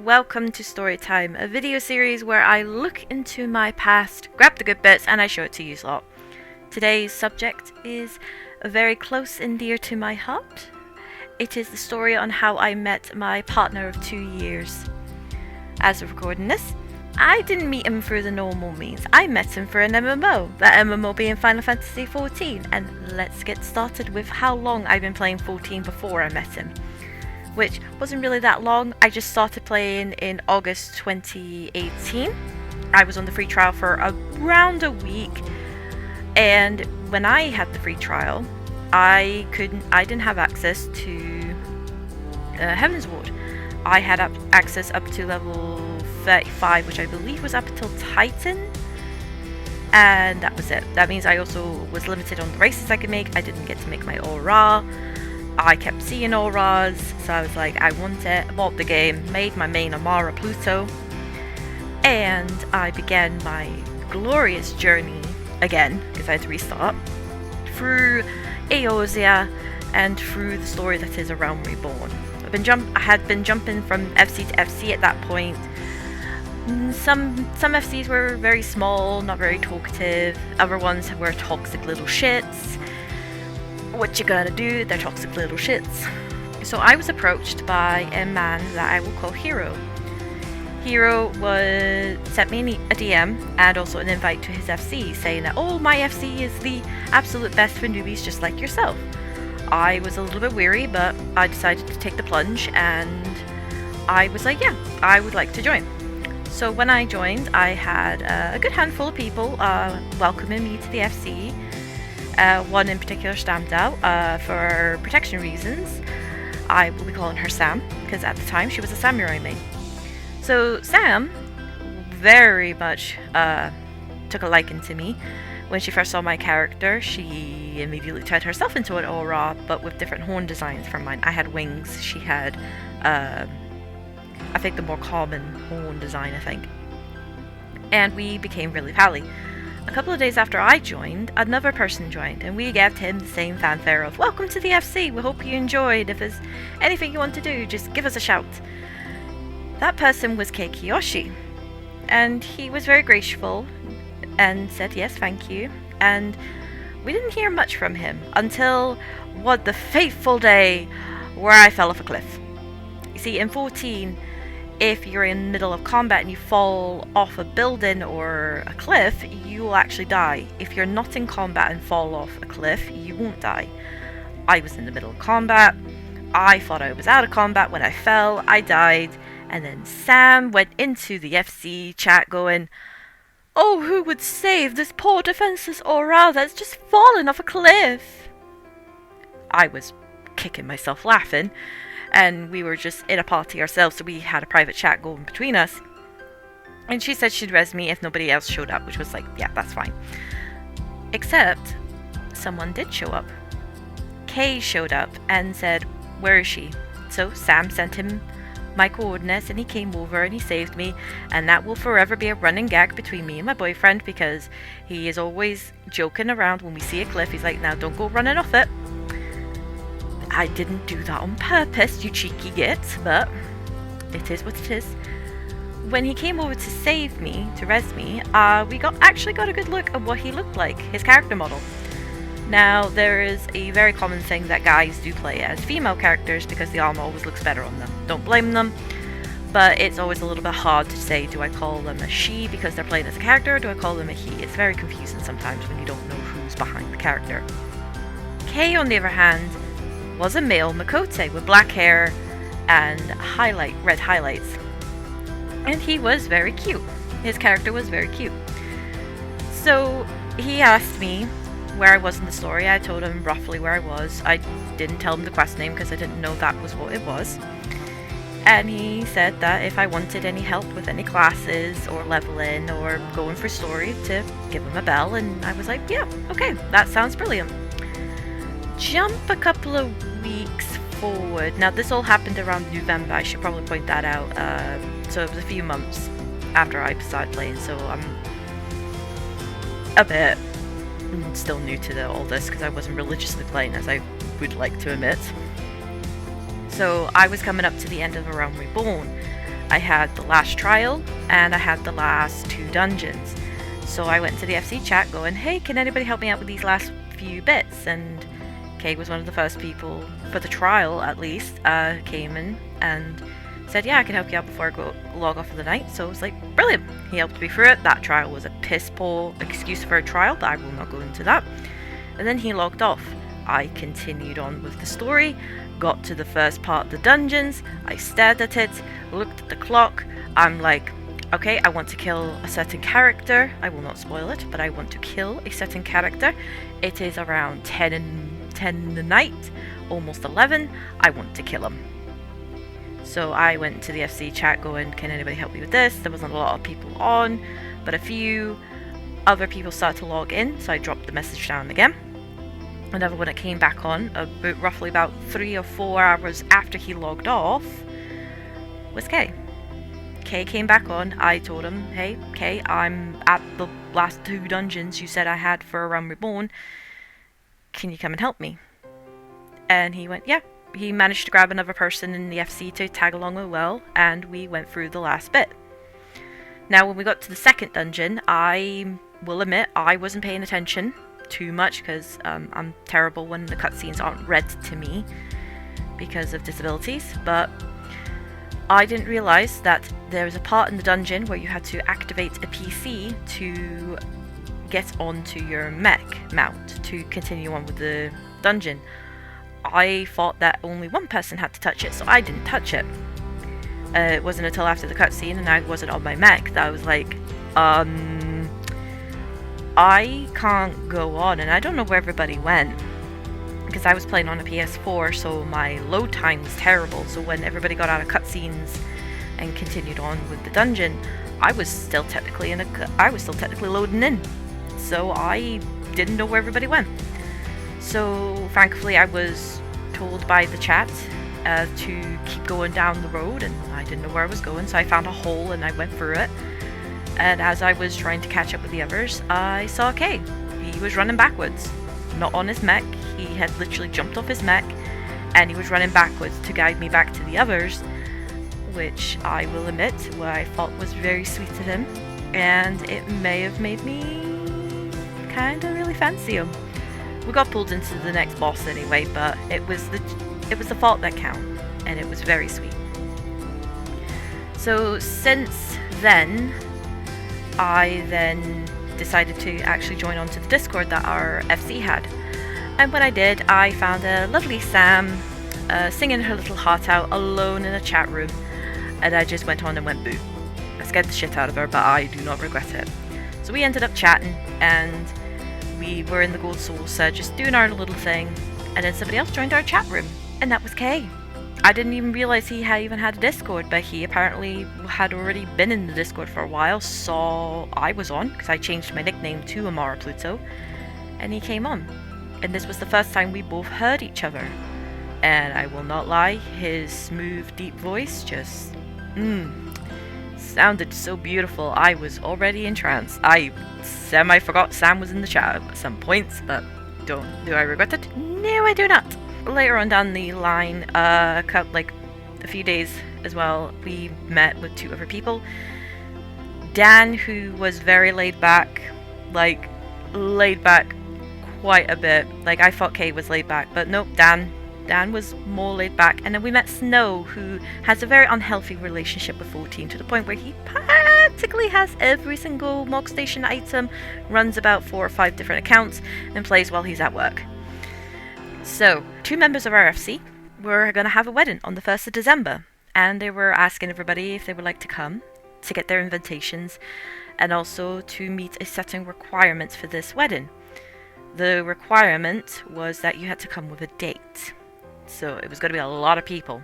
welcome to Storytime, a video series where I look into my past, grab the good bits, and I show it to you lot. Today's subject is very close and dear to my heart. It is the story on how I met my partner of 2 years. As of recording this, I didn't meet him through the normal means. I met him for an MMO, that MMO being Final Fantasy XIV, and let's get started with how long I've been playing 14 before I met him. Which wasn't really that long. I just started playing in August 2018. I was on the free trial for around a week, and when I had the free trial, I didn't have access to Heaven's Ward. I had access up to level 35, which I believe was up until Titan, and that was it. That means I also was limited on the races I could make. I didn't get to make my Aura. I kept seeing auras, so I was like, I want it. I bought the game, made my main Amara Pluto, and I began my glorious journey again, because I had to restart, through Eorzea and through the story that is A Realm Reborn. I had been jumping from FC to FC at that point. Some FCs were very small, not very talkative. Other ones were toxic little shits. What you gonna do? They're toxic little shits. So I was approached by a man that I will call Hero. Hero sent me a DM and also an invite to his FC, saying that, oh, my FC is the absolute best for newbies just like yourself. I was a little bit weary, but I decided to take the plunge, and I was like, yeah, I would like to join. So when I joined, I had a good handful of people welcoming me to the FC. One in particular stamped out for protection reasons. I will be calling her Sam, because at the time she was a samurai maid. So Sam very much took a liking to me. When she first saw my character, she immediately turned herself into an aura, but with different horn designs from mine. I had wings, she had, I think, the more common horn design, I think. And we became really pally. A couple of days after I joined, another person joined, and we gave him the same fanfare of, welcome to the FC, we hope you enjoyed. If there's anything you want to do, just give us a shout. That person was Keikiyoshi, and he was very graceful and said yes, thank you, and we didn't hear much from him until the fateful day where I fell off a cliff. You see, in 14, if you're in the middle of combat and you fall off a building or a cliff, you will actually die. If you're not in combat and fall off a cliff, you won't die. I was in the middle of combat. I thought I was out of combat when I fell. I died. And then Sam went into the FC chat going, oh, who would save this poor defenseless aura that's just fallen off a cliff? I was kicking myself laughing. And we were just in a party ourselves, so we had a private chat going between us. And she said she'd res me if nobody else showed up, which was like, yeah, that's fine. Except, someone did show up. Kay showed up and said, where is she? So Sam sent him my coordinates, and he came over and he saved me. And that will forever be a running gag between me and my boyfriend, because he is always joking around when we see a cliff. He's like, now don't go running off it. I didn't do that on purpose, you cheeky git, but it is what it is. When he came over to save me, to res me, we actually got a good look at what he looked like, his character model. Now, there is a very common thing that guys do play as female characters because the armor always looks better on them. Don't blame them, but it's always a little bit hard to say, do I call them a she because they're playing as a character, or do I call them a he? It's very confusing sometimes when you don't know who's behind the character. Kay, on the other hand, was a male Makote with black hair and red highlights. And he was very cute. His character was very cute. So he asked me where I was in the story. I told him roughly where I was. I didn't tell him the quest name because I didn't know that was what it was. And he said that if I wanted any help with any classes or leveling or going for story, to give him a bell. And I was like, yeah, okay, that sounds brilliant. Jump a couple of weeks forward. Now this all happened around November, I should probably point that out. So it was a few months after I started playing, so I'm a bit still new to all this because I wasn't religiously playing, as I would like to admit. So I was coming up to the end of A Realm Reborn. I had the last trial, and I had the last 2 dungeons. So I went to the FC chat going, hey, can anybody help me out with these last few bits? And Kay was one of the first people, for the trial at least, came in and said, yeah, I can help you out before I go log off for the night. So I was like, brilliant. He helped me through it. That trial was a piss poor excuse for a trial, but I will not go into that. And then he logged off. I continued on with the story, got to the first part of the dungeons, I stared at it, looked at the clock, I'm like, okay, I want to kill a certain character. I will not spoil it, but I want to kill a certain character. It is around 10 in the night, almost 11. I want to kill him. So I went to the FC chat going, can anybody help me with this? There wasn't a lot of people on, but a few other people started to log in, so I dropped the message down again. And then when it came back on, roughly about 3 or 4 hours after he logged off, was Kay. Kay came back on. I told him, hey, Kay, I'm at the last 2 dungeons you said I had for A Realm Reborn. Can you come and help me? And he went, yeah. He managed to grab another person in the FC to tag along as well, and we went through the last bit. Now, when we got to the second dungeon, I will admit I wasn't paying attention too much because I'm terrible when the cutscenes aren't read to me because of disabilities, but I didn't realise that there was a part in the dungeon where you had to activate a PC to get onto your mech mount to continue on with the dungeon. I thought that only one person had to touch it, so I didn't touch it. It wasn't until after the cutscene and I wasn't on my mech that I was like, I can't go on, and I don't know where everybody went. Because I was playing on a PS4, so my load time was terrible, so when everybody got out of cutscenes and continued on with the dungeon, I was still technically loading in. So I didn't know where everybody went. So thankfully I was told by the chat to keep going down the road, and I didn't know where I was going, so I found a hole and I went through it. And as I was trying to catch up with the others, I saw Kay. He was running backwards, not on his mech. He had literally jumped off his mech and he was running backwards to guide me back to the others, which I will admit what I thought was very sweet of him, and it may have made me kinda really fancy him. We got pulled into the next boss anyway, but it was the fault that counted, and it was very sweet. So since then, I then decided to actually join onto the Discord that our FC had. And when I did, I found a lovely Sam singing her little heart out alone in a chat room, and I just went on and went boo. I scared the shit out of her, but I do not regret it. So we ended up chatting, and we were in the Gold Saucer just doing our little thing, and then somebody else joined our chat room, and that was Kay. I didn't even realise he even had a Discord, but he apparently had already been in the Discord for a while, saw I was on, because I changed my nickname to Amara Pluto, and he came on. And this was the first time we both heard each other. And I will not lie, his smooth, deep voice just, sounded so beautiful. I was already in trance. I semi-forgot Sam was in the chat at some points, but do I regret it? No, I do not. Later on down the line, a few days as well, we met with 2 other people. Dan, who was very laid back quite a bit. Like, I thought Kay was laid back, but nope, Dan was more laid back. And then we met Snow, who has a very unhealthy relationship with 14, to the point where he practically has every single Mog Station item, runs about 4 or 5 different accounts, and plays while he's at work. So, 2 members of our FC were going to have a wedding on the 1st of December, and they were asking everybody if they would like to come to get their invitations, and also to meet a certain requirements for this wedding. The requirement was that you had to come with a date, so it was going to be a lot of people.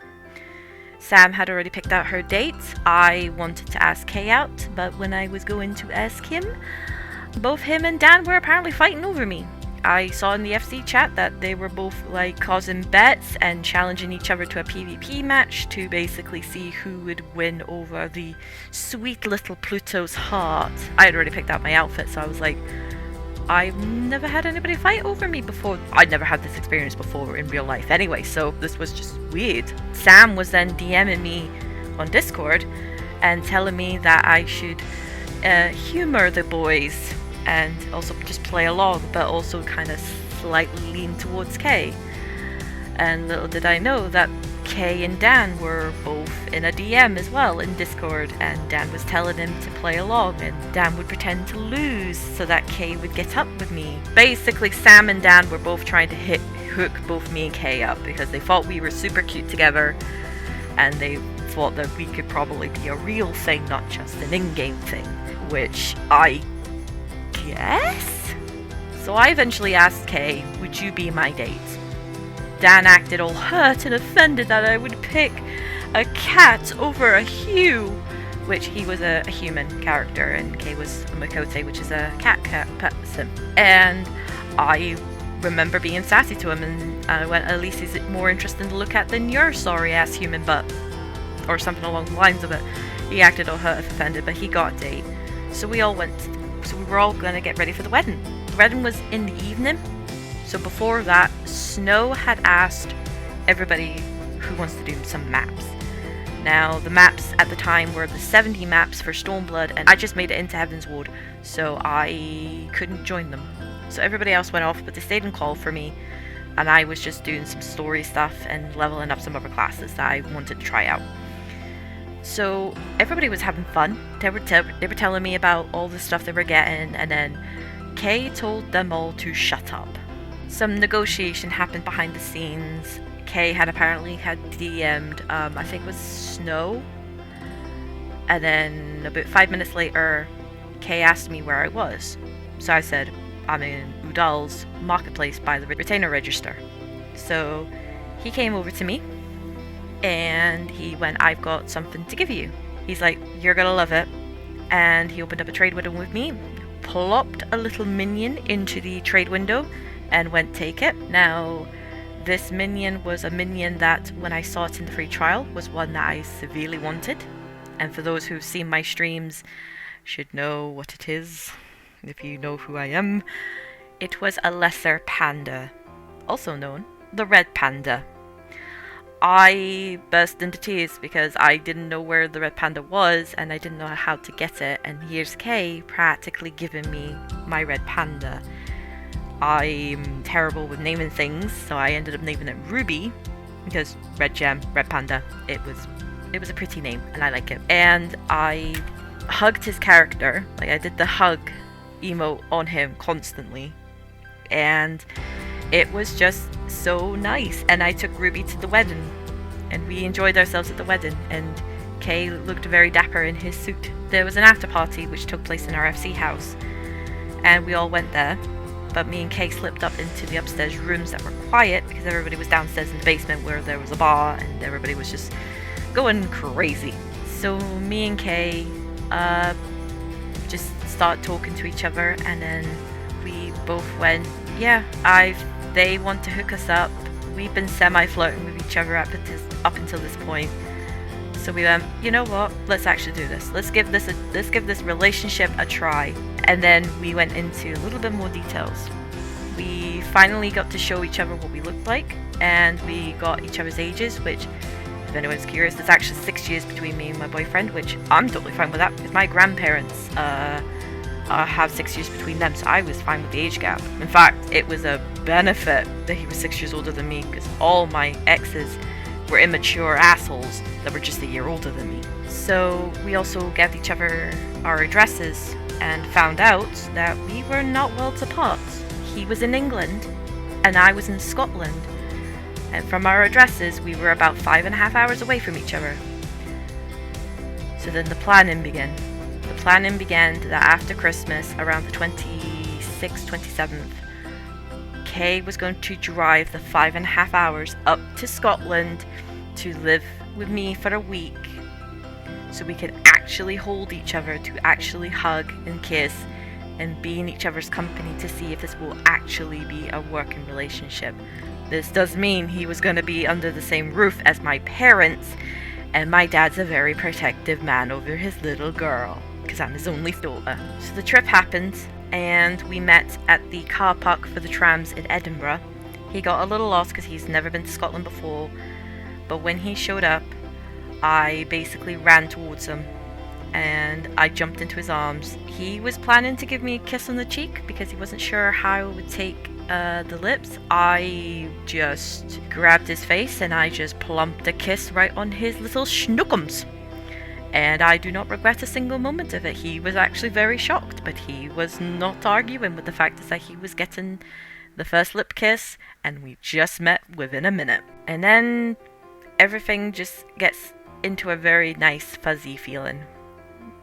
Sam had already picked out her date. I wanted to ask Kay out, but when I was going to ask him, both him and Dan were apparently fighting over me. I saw in the FC chat that they were both causing bets and challenging each other to a PvP match to basically see who would win over the sweet little Pluto's heart. I had already picked out my outfit, so I was like, I've never had anybody fight over me before. I'd never had this experience before in real life anyway, so this was just weird. Sam was then DMing me on Discord and telling me that I should humor the boys and also just play along, but also kind of slightly lean towards Kay. And little did I know that Kay and Dan were both in a DM as well in Discord, and Dan was telling him to play along, and Dan would pretend to lose so that Kay would get up with me. Basically, Sam and Dan were both trying to hook both me and Kay up because they thought we were super cute together, and they thought that we could probably be a real thing, not just an in-game thing, which I guess? So I eventually asked Kay, would you be my date? Dan acted all hurt and offended that I would pick a cat over a Hugh, which he was a human character and Kay was a Makote, which is a cat person. And I remember being sassy to him, and I went, at least he's more interesting to look at than your sorry ass human butt, or something along the lines of it. He acted all hurt and offended, but he got a date. So we were all gonna get ready for the wedding. The wedding was in the evening. So before that, Snow had asked everybody who wants to do some maps. Now, the maps at the time were the 70 maps for Stormblood, and I just made it into Heaven's Ward, so I couldn't join them. So everybody else went off, but they stayed and called for me, and I was just doing some story stuff and leveling up some other classes that I wanted to try out. So everybody was having fun. They were telling me about all the stuff they were getting, and then Kay told them all to shut up. Some negotiation happened behind the scenes. Kay had apparently DM'd, I think it was Snow. And then about 5 minutes later, Kay asked me where I was. So I said, I'm in Udal's marketplace by the retainer register. So he came over to me and he went, I've got something to give you. He's like, you're gonna love it. And he opened up a trade window with me, plopped a little minion into the trade window, and went take it. Now, this minion was a minion that, when I saw it in the free trial, was one that I severely wanted. And for those who've seen my streams, should know what it is, if you know who I am. It was a lesser panda, also known the red panda. I burst into tears because I didn't know where the red panda was, and I didn't know how to get it, and here's Kay practically giving me my red panda. I'm terrible with naming things, so I ended up naming it Ruby, because red gem, red panda, it was a pretty name, and I like it. And I hugged his character, like I did the hug emote on him constantly, and it was just so nice. And I took Ruby to the wedding, and we enjoyed ourselves at the wedding, and Kay looked very dapper in his suit. There was an after party which took place in our FC house, and we all went there. But me and Kay slipped up into the upstairs rooms that were quiet because everybody was downstairs in the basement where there was a bar and everybody was just going crazy. So me and Kay just started talking to each other, and then we both went, yeah, they want to hook us up. We've been semi-flirting with each other up until this point. So we went, you know what? Let's actually do this. Let's give this relationship a try. And then we went into a little bit more details. We finally got to show each other what we looked like, and we got each other's ages, which, if anyone's curious, there's actually 6 years between me and my boyfriend, which I'm totally fine with that because my grandparents have 6 years between them, so I was fine with the age gap. In fact, it was a benefit that he was 6 years older than me because all my exes were immature assholes that were just a year older than me. So we also gave each other our addresses and found out that we were not worlds apart. He was in England and I was in Scotland, and from our addresses we were about 5.5 hours away from each other. So then the planning began. The planning began that after Christmas, around the 26th, 27th, Kay was going to drive the 5.5 hours up to Scotland to live with me for a week so we could actually hold each other, to actually hug and kiss and be in each other's company to see if this will actually be a working relationship. This does mean he was going to be under the same roof as my parents, and my dad's a very protective man over his little girl because I'm his only daughter. So the trip happened, and we met at the car park for the trams in Edinburgh. He got a little lost because he's never been to Scotland before, but when he showed up, I basically ran towards him and I jumped into his arms. He was planning to give me a kiss on the cheek because he wasn't sure how I would take the lips. I just grabbed his face and I just plumped a kiss right on his little schnookums. And I do not regret a single moment of it. He was actually very shocked, but he was not arguing with the fact that he was getting the first lip kiss and we just met within a minute. And then everything just gets into a very nice fuzzy feeling.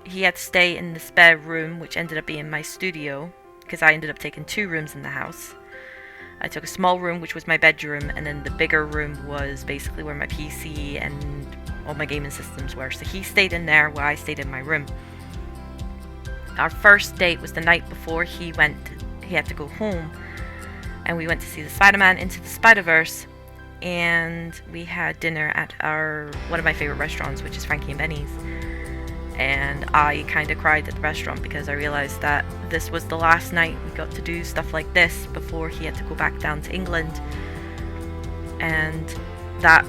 He had to stay in the spare room, which ended up being my studio, because I ended up taking 2 rooms in the house. I took a small room, which was my bedroom, and then the bigger room was basically where my PC and all my gaming systems were. So he stayed in there while I stayed in my room. Our first date was the night before he had to go home, and we went to see the Spider-Man Into the Spider-Verse, and we had dinner at one of my favorite restaurants, which is Frankie and Benny's. And I kind of cried at the restaurant because I realized that this was the last night we got to do stuff like this before he had to go back down to England. And that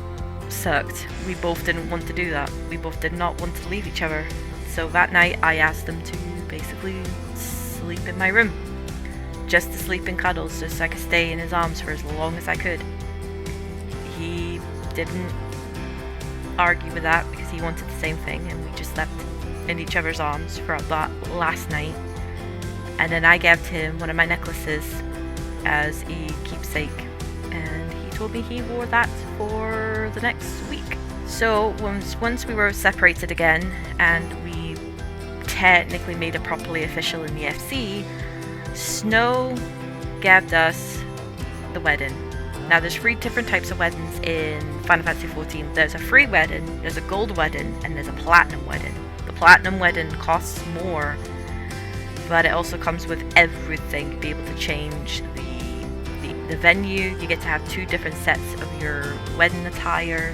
sucked. We both didn't want to do that. We both did not want to leave each other. So that night I asked him to basically sleep in my room. Just to sleep in cuddles, just so I could stay in his arms for as long as I could. He didn't argue with that because he wanted the same thing, and we just slept in each other's arms for that last night. And then I gave him one of my necklaces as a keepsake, and he told me he wore that for the next week. So once we were separated again and we technically made it properly official in the FC, Snow gave us the wedding. Now there's 3 different types of weddings in Final Fantasy XIV. There's a free wedding, there's a gold wedding, and there's a platinum wedding. The platinum wedding costs more, but it also comes with everything. You'll be able to change the venue. You get to have 2 different sets of your wedding attire.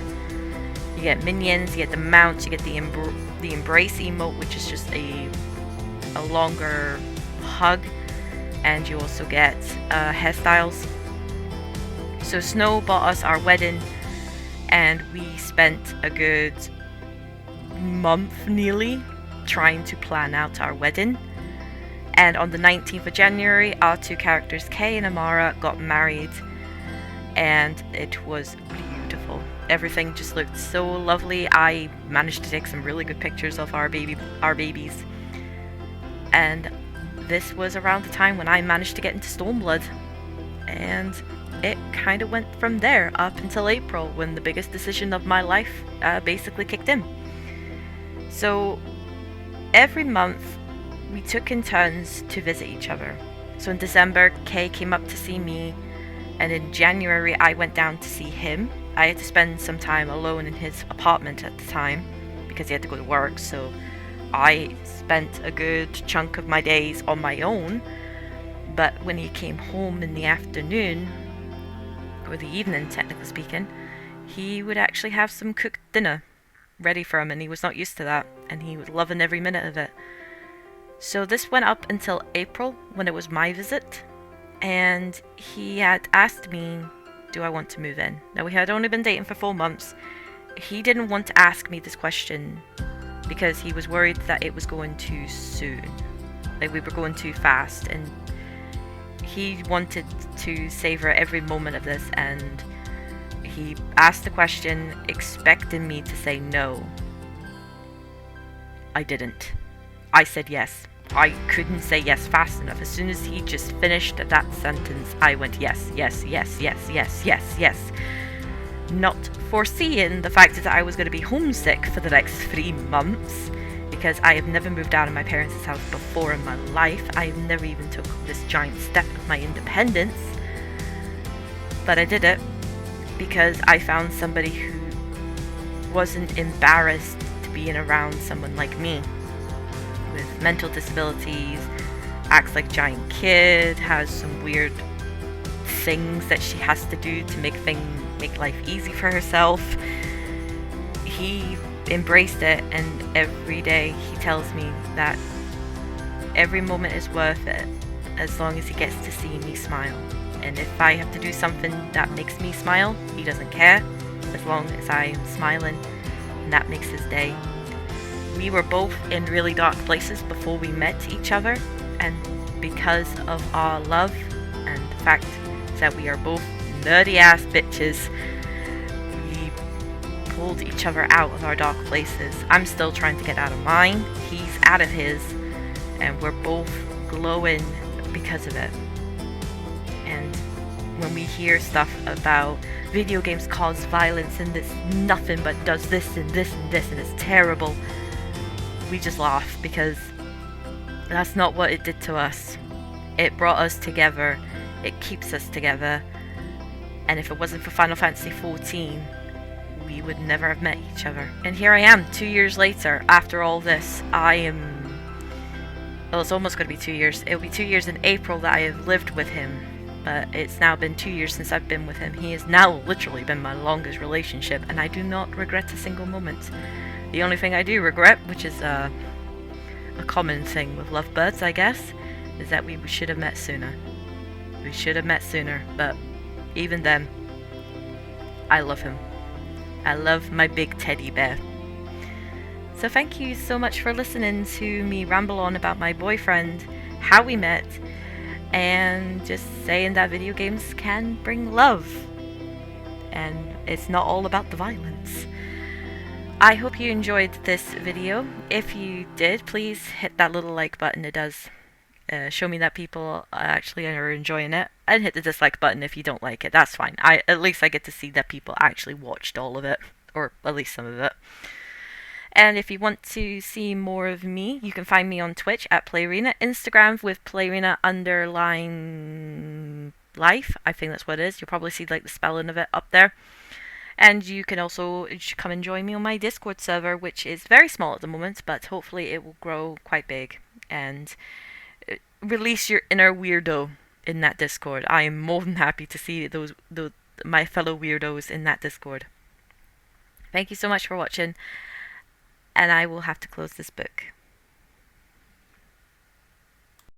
You get minions, you get the mounts, you get the embrace emote, which is just a longer hug, and you also get hairstyles. So Snow bought us our wedding, and we spent a good month nearly trying to plan out our wedding. And on the 19th of January, our 2 characters, Kay and Amara, got married, and it was beautiful. Everything just looked so lovely. I managed to take some really good pictures of our babies. And this was around the time when I managed to get into Stormblood, and it kind of went from there up until April, when the biggest decision of my life basically kicked in. So every month we took in turns to visit each other. So in December, Kay came up to see me, and in January I went down to see him. I had to spend some time alone in his apartment at the time because he had to go to work, so I spent a good chunk of my days on my own. But when he came home in the afternoon, or the evening technically speaking, he would actually have some cooked dinner ready for him, and he was not used to that, and he was loving every minute of it. So this went up until April, when it was my visit, and he had asked me, do I want to move in? Now, we had only been dating for 4 months. He didn't want to ask me this question because he was worried that it was going too soon, like we were going too fast, and he wanted to savor every moment of this, and he asked the question expecting me to say no. I didn't. I said yes. I couldn't say yes fast enough. As soon as he just finished that sentence, I went yes, yes, yes, yes, yes, yes, yes. Not foreseeing the fact that I was going to be homesick for the next 3 months, because I have never moved out of my parents' house before in my life. I have never even took this giant step of my independence. But I did it because I found somebody who wasn't embarrassed to being around someone like me, with mental disabilities, acts like a giant kid, has some weird things that she has to do to make life easy for herself. He embraced it, and every day he tells me that every moment is worth it as long as he gets to see me smile. And if I have to do something that makes me smile, he doesn't care. As long as I'm smiling, and that makes his day. We were both in really dark places before we met each other, and because of our love and the fact that we are both nerdy ass bitches, we pulled each other out of our dark places. I'm still trying to get out of mine, he's out of his, and we're both glowing because of it. And when we hear stuff about video games cause violence and it's nothing but does this and this and this and it's terrible, we just laugh, because that's not what it did to us. It brought us together, it keeps us together, and if it wasn't for Final Fantasy XIV, we would never have met each other. And here I am, 2 years later, after all this. Well, it's almost going to be 2 years. It'll be 2 years in April that I have lived with him, but it's now been 2 years since I've been with him. He has now literally been my longest relationship, and I do not regret a single moment. The only thing I do regret, which is a common thing with lovebirds, I guess, is that we should have met sooner. We should have met sooner, but even then, I love him. I love my big teddy bear. So thank you so much for listening to me ramble on about my boyfriend, how we met, and just saying that video games can bring love. And it's not all about the violence. I hope you enjoyed this video. If you did, please hit that little like button. It does show me that people actually are enjoying it. And hit the dislike button if you don't like it. That's fine. At least I get to see that people actually watched all of it, or at least some of it. And if you want to see more of me, you can find me on Twitch at Playrina, Instagram with Playrina _life. I think that's what it is. You'll probably see like the spelling of it up there. And you can also come and join me on my Discord server, which is very small at the moment, but hopefully it will grow quite big and release your inner weirdo in that Discord. I am more than happy to see my fellow weirdos in that Discord. Thank you so much for watching, and I will have to close this book.